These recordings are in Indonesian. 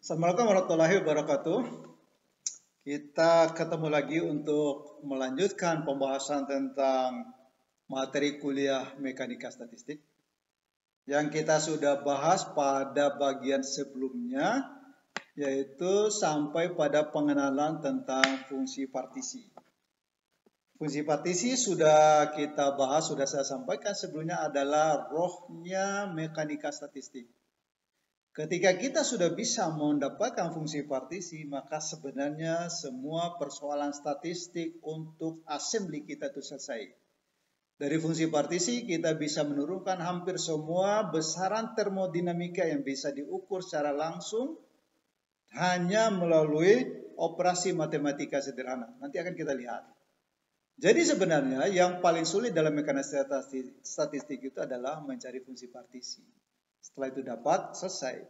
Assalamualaikum warahmatullahi wabarakatuh. Kita ketemu lagi untuk melanjutkan pembahasan tentang materi kuliah mekanika statistik yang kita sudah bahas pada bagian sebelumnya, yaitu sampai pada pengenalan tentang fungsi partisi. Fungsi partisi sudah kita bahas, sudah saya sampaikan sebelumnya adalah rohnya mekanika statistik. Ketika kita sudah bisa mendapatkan fungsi partisi, maka sebenarnya semua persoalan statistik untuk assembly kita itu selesai. Dari fungsi partisi kita bisa menurunkan hampir semua besaran termodinamika yang bisa diukur secara langsung hanya melalui operasi matematika sederhana. Nanti akan kita lihat. Jadi sebenarnya yang paling sulit dalam mekanika statistik itu adalah mencari fungsi partisi. Setelah itu dapat, selesai.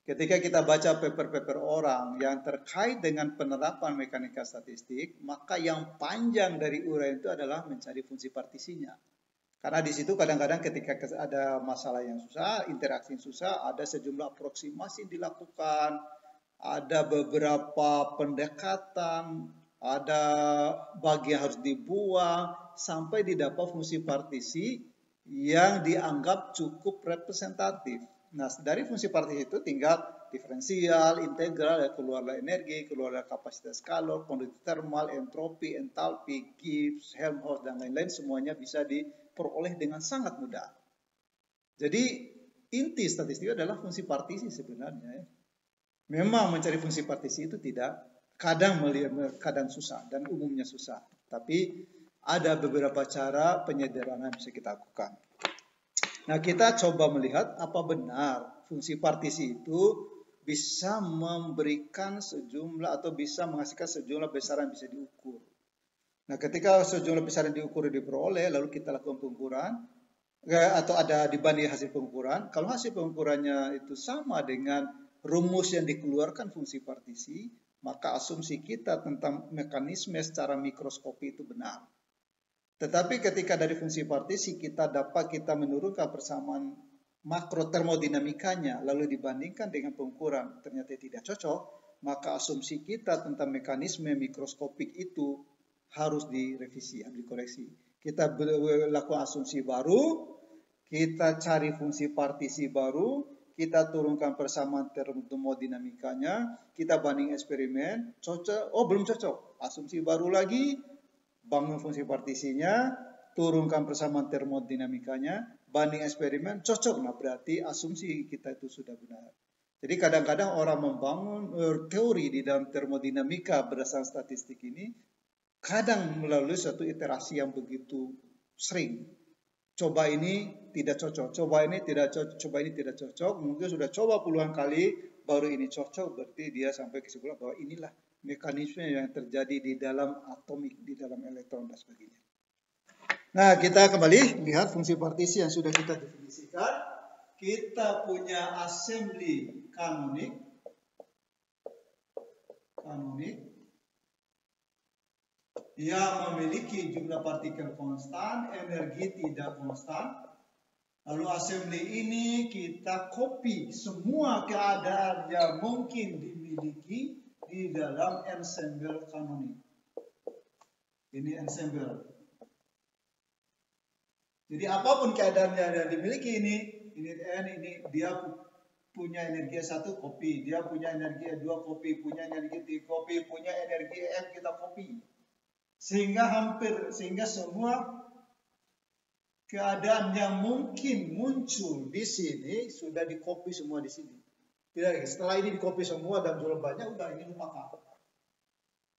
Ketika kita baca paper-paper orang yang terkait dengan penerapan mekanika statistik, maka yang panjang dari uraian itu adalah mencari fungsi partisinya. Karena di situ kadang-kadang ketika ada masalah yang susah, interaksi yang susah, ada sejumlah aproksimasi dilakukan, ada beberapa pendekatan, ada bagian harus dibuang, sampai didapat fungsi partisi yang dianggap cukup representatif. Nah, dari fungsi partisi itu tinggal diferensial, integral, ya, keluarlah energi, keluarlah kapasitas kalor, kondisi termal, entropi, entalpi, Gibbs, Helmholtz, dan lain-lain, semuanya bisa diperoleh dengan sangat mudah. Jadi, inti statistik adalah fungsi partisi sebenarnya. Memang mencari fungsi partisi itu kadang susah dan umumnya susah. Tapi ada beberapa cara penyederhanaan yang bisa kita lakukan. Nah, kita coba melihat apa benar fungsi partisi itu bisa memberikan sejumlah atau bisa menghasilkan sejumlah besaran yang bisa diukur. Nah, ketika sejumlah besaran diukur diperoleh, lalu kita lakukan pengukuran atau ada dibanding hasil pengukuran. Kalau hasil pengukurannya itu sama dengan rumus yang dikeluarkan fungsi partisi, maka asumsi kita tentang mekanisme secara mikroskopi itu benar. Tetapi ketika dari fungsi partisi kita menurunkan persamaan makro termodinamikanya lalu dibandingkan dengan pengukuran ternyata tidak cocok, maka asumsi kita tentang mekanisme mikroskopik itu harus direvisi, harus dikoreksi. Kita lakukan asumsi baru, kita cari fungsi partisi baru, kita turunkan persamaan termodinamikanya, kita banding eksperimen, cocok, oh belum cocok, asumsi baru lagi, bangun fungsi partisinya, turunkan persamaan termodinamikanya, banding eksperimen, cocok, nah berarti asumsi kita itu sudah benar. Jadi kadang-kadang orang membangun teori di dalam termodinamika berdasarkan statistik ini, kadang melalui suatu iterasi yang begitu sering. Coba ini tidak cocok, coba ini tidak cocok, coba ini tidak cocok. Mungkin sudah coba puluhan kali, baru ini cocok. Berarti dia sampai kesimpulan bahwa inilah mekanisme yang terjadi di dalam atomik, di dalam elektron dan sebagainya. Nah, kita kembali lihat fungsi partisi yang sudah kita definisikan. Kita punya assembly kanonik. Yang memiliki jumlah partikel konstan, energi tidak konstan. Lalu assembly ini kita copy semua keadaan yang mungkin dimiliki di dalam ensemble kanonik. Ini ensemble. Jadi apapun keadaannya yang dimiliki ini N, ini dia punya energi 1 copy, dia punya energi 2 copy, punya energi 3 copy, punya energi M kita copy. Sehingga semua keadaan yang mungkin muncul di sini sudah di-copy semua di sini. Tidak, setelah ini di-copy semua dan jumlah banyak, udah ini lupakan.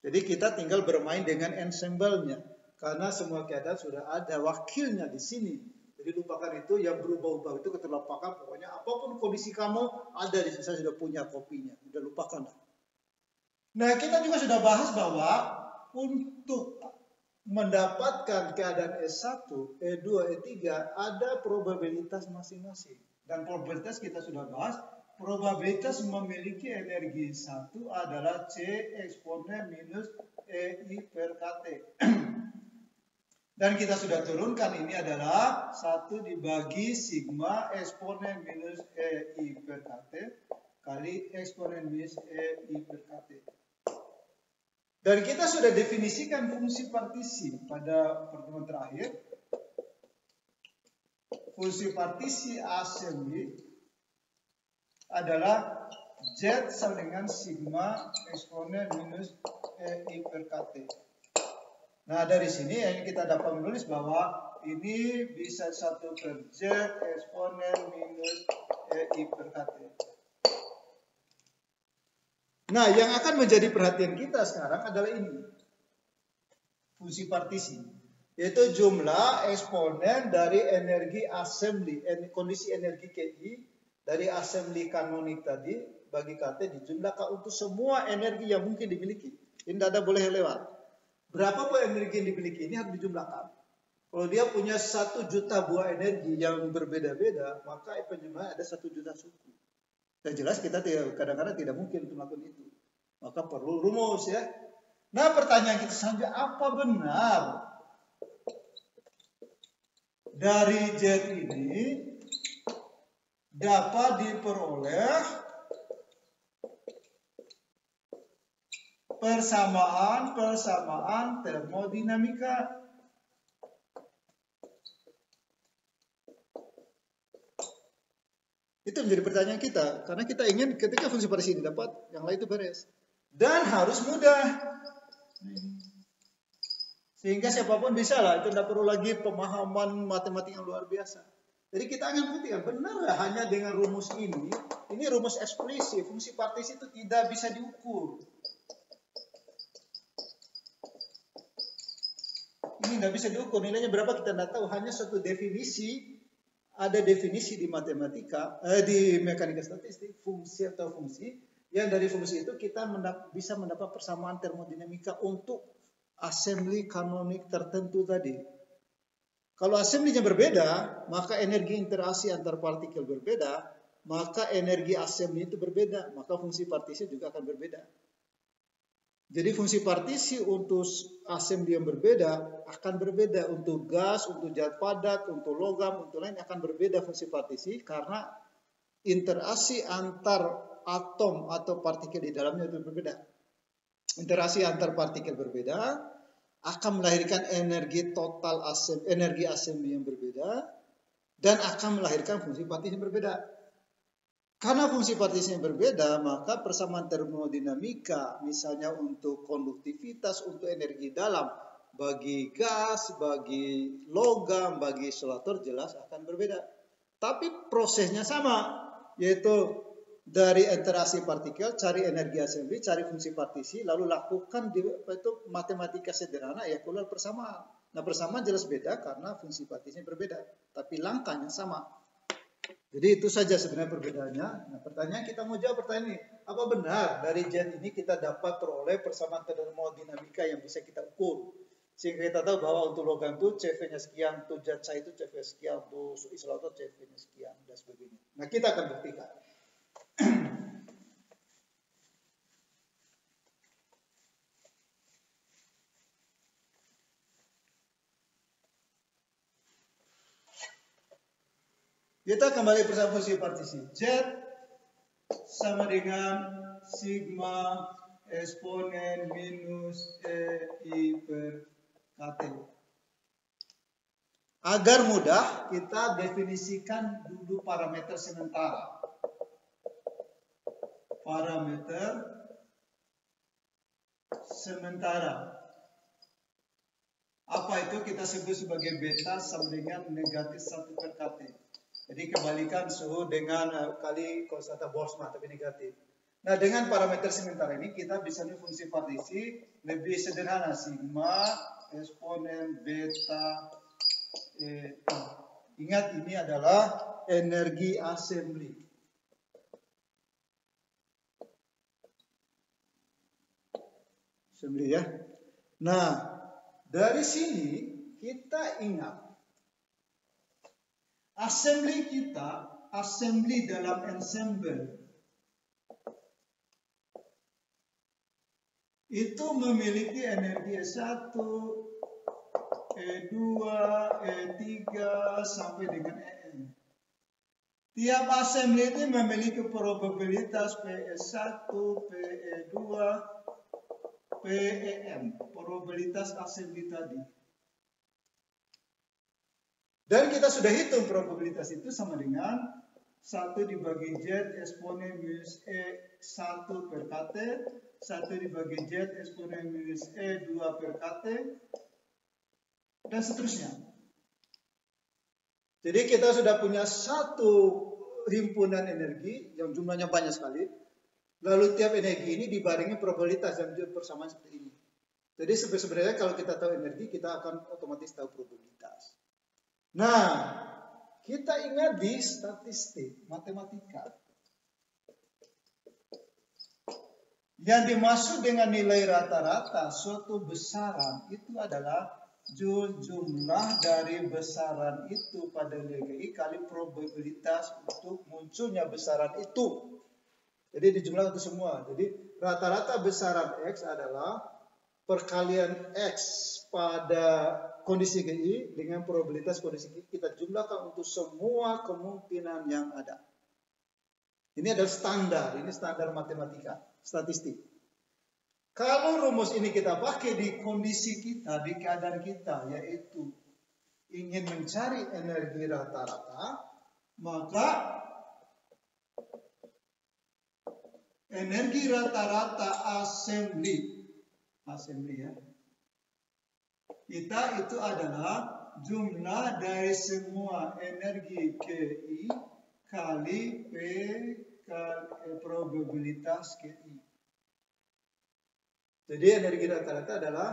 Jadi kita tinggal bermain dengan ensemble-nya karena semua keadaan sudah ada wakilnya di sini. Jadi lupakan itu, yang berubah-ubah itu kita lupakan. Pokoknya apapun kondisi kamu ada di sini, saya sudah punya kopinya. Udah lupakan. Nah, kita juga sudah bahas bahwa untuk mendapatkan keadaan S1, E2, E3 ada probabilitas masing-masing. Dan probabilitas kita sudah bahas, probabilitas memiliki energi 1 adalah C eksponen minus EI per KT. Dan kita sudah turunkan ini adalah 1 dibagi sigma eksponen minus EI per KT. kali eksponen minus E I per KT. Dan kita sudah definisikan fungsi partisi pada pertemuan terakhir. Fungsi partisi assembly adalah Z sama dengan sigma eksponen minus E I per KT. Nah, dari sini yang kita dapat menulis bahwa ini bisa 1 per Z eksponen minus E I per KT. Nah, yang akan menjadi perhatian kita sekarang adalah ini. Fungsi partisi. Yaitu jumlah eksponen dari energi assembly, kondisi energi KI dari assembly kanonik tadi bagi KT dijumlahkan untuk semua energi yang mungkin dimiliki. Ini tidak ada boleh lewat. Berapa buah energi yang dimiliki ini harus dijumlahkan. Kalau dia punya 1 juta buah energi yang berbeda-beda, maka penjumlahan ada 1 juta suku. Dan jelas kita kadang-kadang tidak mungkin untuk melakukan itu. Maka perlu rumus ya. Nah, pertanyaan kita selanjutnya, apa benar dari Z ini dapat diperoleh persamaan termodinamika? Itu menjadi pertanyaan kita, karena kita ingin ketika fungsi partisi ini dapat, yang lain itu beres. Dan harus mudah. Sehingga siapapun bisa lah, itu tidak perlu lagi pemahaman matematik yang luar biasa. Jadi kita akan buktikan, benar nggak hanya dengan rumus ini rumus eksplisit, fungsi partisi itu tidak bisa diukur. Ini tidak bisa diukur, nilainya berapa kita tidak tahu, hanya suatu definisi. Ada definisi di matematika, di mekanika statistik, fungsi atau fungsi, yang dari fungsi itu kita bisa mendapat persamaan termodinamika untuk assembly kanonik tertentu tadi. Kalau assembly-nya berbeda, maka energi interaksi antar partikel berbeda, maka energi assembly itu berbeda, maka fungsi partisi juga akan berbeda. Jadi fungsi partisi untuk assembly yang berbeda akan berbeda, untuk gas, untuk zat padat, untuk logam, untuk lain akan berbeda fungsi partisi karena interaksi antar atom atau partikel di dalamnya itu berbeda. Interaksi antar partikel berbeda akan melahirkan energi total energi assembly yang berbeda dan akan melahirkan fungsi partisi yang berbeda. Karena fungsi partisinya berbeda, maka persamaan termodinamika, misalnya untuk konduktivitas, untuk energi dalam, bagi gas, bagi logam, bagi isolator jelas akan berbeda. Tapi prosesnya sama, yaitu dari interaksi partikel, cari energi assembly, cari fungsi partisi, lalu lakukan itu matematika sederhana, ya keluar persamaan. Nah, persamaan jelas beda karena fungsi partisinya berbeda, tapi langkahnya sama. Jadi itu saja sebenarnya perbedaannya. Nah, pertanyaan kita mau jawab pertanyaan ini. Apa benar dari Z ini kita dapat peroleh persamaan termodinamika yang bisa kita ukur? Sehingga kita tahu bahwa untuk logam itu CV-nya sekian, untuk zat cair itu CV sekian, untuk isolator CV-nya sekian, dan sebagainya. Nah, kita akan buktikan. Kita kembali bersama fungsi partisi. Z sama dengan sigma eksponen minus E I per KT. Agar mudah, kita definisikan dulu parameter sementara. Parameter sementara. Apa itu kita sebut sebagai beta sama dengan negatif 1 per KT. Jadi kebalikan suhu dengan kali konstanta Boltzmann tapi negatif. Nah, dengan parameter sementara ini kita bisa lihat fungsi partisi lebih sederhana, sigma eksponen beta E. Ingat ini adalah energi assembly. Assembly ya. Nah, dari sini kita ingat assembly kita, assembly dalam ensemble itu memiliki energi E1, E2, E3 sampai dengan En. Tiap assembly itu memiliki probabilitas PE1, PE2, PEM, probabilitas assembly tadi. Dan kita sudah hitung probabilitas itu sama dengan 1 dibagi Z eksponen minus E1 per KT, 1 dibagi Z eksponen minus E2 per KT, dan seterusnya. Jadi kita sudah punya satu himpunan energi yang jumlahnya banyak sekali. Lalu tiap energi ini dibarengi probabilitas yang persamaan seperti ini. Jadi sebenarnya kalau kita tahu energi, kita akan otomatis tahu probabilitas. Nah, kita ingat di statistik, matematika. Yang dimaksud dengan nilai rata-rata suatu besaran itu adalah jumlah dari besaran itu pada nilai kali probabilitas untuk munculnya besaran itu. Jadi dijumlahkan itu semua. Jadi rata-rata besaran X adalah perkalian X pada kondisi GI dengan probabilitas kondisi GI. Kita jumlahkan untuk semua kemungkinan yang ada. Ini adalah standar. Ini standar matematika, statistik. Kalau rumus ini kita pakai di kondisi kita, di keadaan kita, yaitu ingin mencari energi rata-rata, maka energi rata-rata assembly ya, kita itu adalah jumlah dari semua energi KI kali P kali probabilitas KI. Jadi energi rata-rata adalah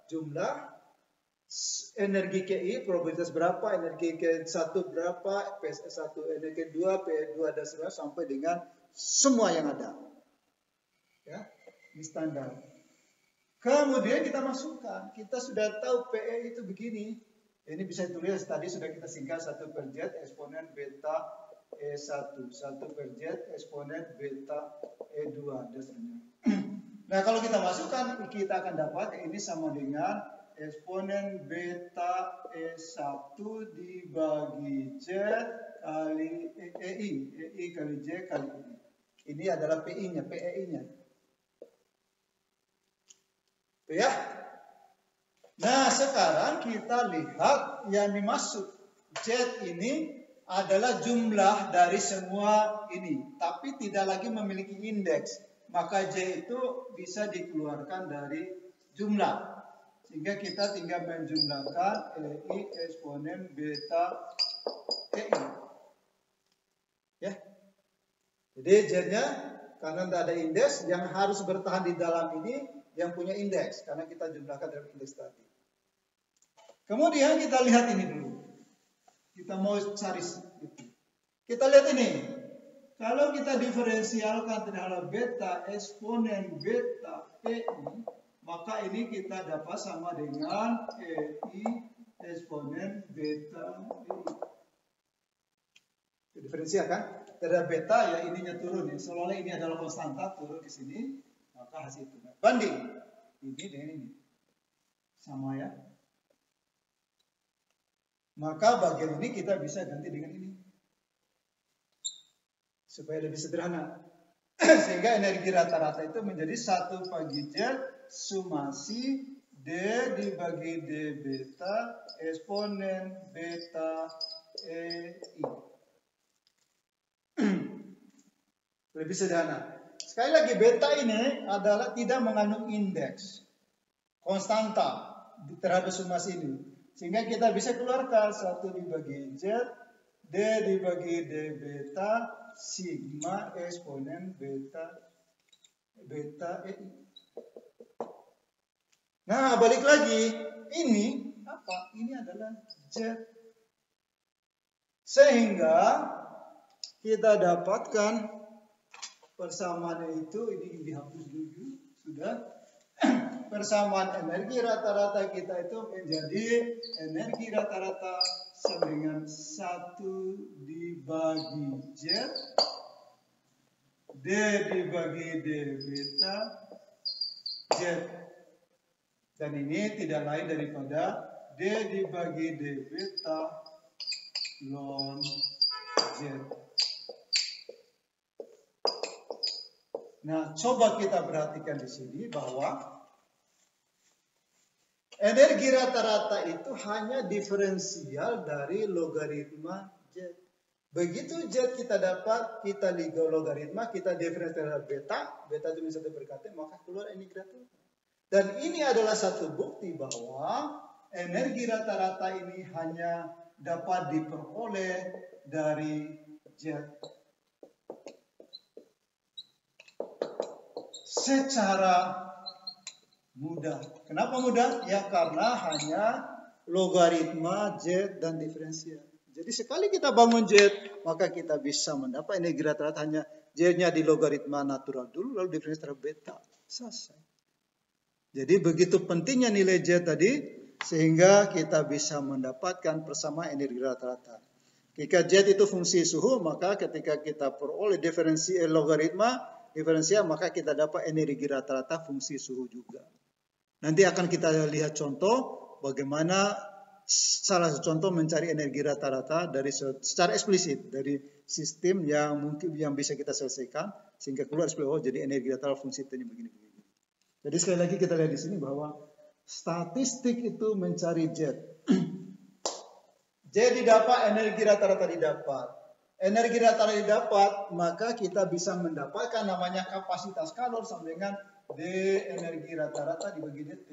jumlah energi KI, probabilitas berapa, energi K1 berapa, P1, energi K2, P2 dan seterusnya sampai dengan semua yang ada. Ya, ini standar. Kemudian kita masukkan, kita sudah tahu PE itu begini. Ini bisa ditulis tadi sudah kita singkat 1 per Z eksponen beta E1, 1 per Z eksponen beta E2 dan seterusnya. Nah, kalau kita masukkan, kita akan dapat ini sama dengan eksponen beta E1 dibagi Z kali EI kali J kali EI. Ini adalah PI-nya, PEI-nya. Ya. Nah, sekarang kita lihat yang dimaksud Z ini adalah jumlah dari semua ini, tapi tidak lagi memiliki indeks. Maka J itu bisa dikeluarkan dari jumlah. Sehingga kita tinggal menjumlahkan EI eksponen beta EI. Ya. Jadi Z-nya karena tidak ada indeks, yang harus bertahan di dalam ini yang punya indeks. Karena kita jumlahkan dalam indeks tadi. Kemudian kita lihat ini dulu. Kita mau cari. Kita lihat ini. Kalau kita diferensialkan terhadap beta eksponen beta EI, maka ini kita dapat sama dengan EI eksponen beta EI. Diferensialkan terhadap beta, ya ininya turun. Seolah-olah ini adalah konstanta, turun ke sini, maka hasil itu. Banding ini dengan ini. Sama ya. Maka bagian ini kita bisa ganti dengan ini. Supaya lebih sederhana. Sehingga energi rata-rata itu menjadi 1 bagi Z sumasi D dibagi D beta eksponen beta EI. Lebih sederhana. Sekali lagi, beta ini adalah tidak mengandung indeks. Konstanta terhadap sumasi ini. Sehingga kita bisa keluarkan 1 dibagi Z D dibagi D beta sigma eksponen beta EI. Nah, balik lagi, ini apa? Ini adalah Z. Sehingga kita dapatkan persamaan itu, ini dihapus dulu, sudah. Persamaan energi rata-rata kita itu menjadi energi rata-rata sama dengan 1 dibagi Z D dibagi D beta Z. Dan ini tidak lain daripada D dibagi D beta ln Z. Nah, coba kita perhatikan di sini bahwa energi rata-rata itu hanya diferensial dari logaritma Z. Begitu Z kita dapat, kita logaritma, kita diferensial beta, beta itu bisa berkata, maka keluar energi rata-rata. Dan ini adalah satu bukti bahwa energi rata-rata ini hanya dapat diperoleh dari Z secara mudah. Kenapa mudah? Ya karena hanya logaritma Z dan diferensial. Jadi sekali kita bangun Z, maka kita bisa mendapat energi rata-rata hanya Z-nya di logaritma natural dulu, lalu diferensial beta. Selesai. Jadi begitu pentingnya nilai Z tadi, sehingga kita bisa mendapatkan persamaan energi rata-rata. Jika Z itu fungsi suhu, maka ketika kita peroleh logaritma diferensial, maka kita dapat energi rata-rata fungsi suhu juga. Nanti akan kita lihat contoh bagaimana salah satu contoh mencari energi rata-rata dari secara eksplisit dari sistem yang mungkin yang bisa kita selesaikan sehingga keluar jadi energi rata-rata fungsi T ini begini-begini. Jadi sekali lagi kita lihat di sini bahwa statistik itu mencari Z. Z didapat, energi rata-rata didapat. Energi rata-rata didapat, maka kita bisa mendapatkan namanya kapasitas kalor sama dengan D energi rata-rata dibagi dt.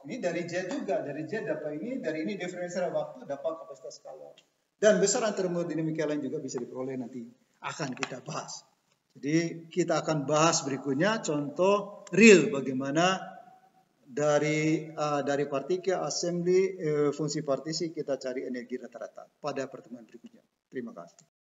Ini dari Z juga, dari Z dapat ini, dari ini diferensial waktu dapat kapasitas kalor. Dan besaran termodinamika lain juga bisa diperoleh nanti akan kita bahas. Jadi kita akan bahas berikutnya contoh real bagaimana dari partikel assembly fungsi partisi kita cari energi rata-rata pada pertemuan berikutnya. Terima kasih.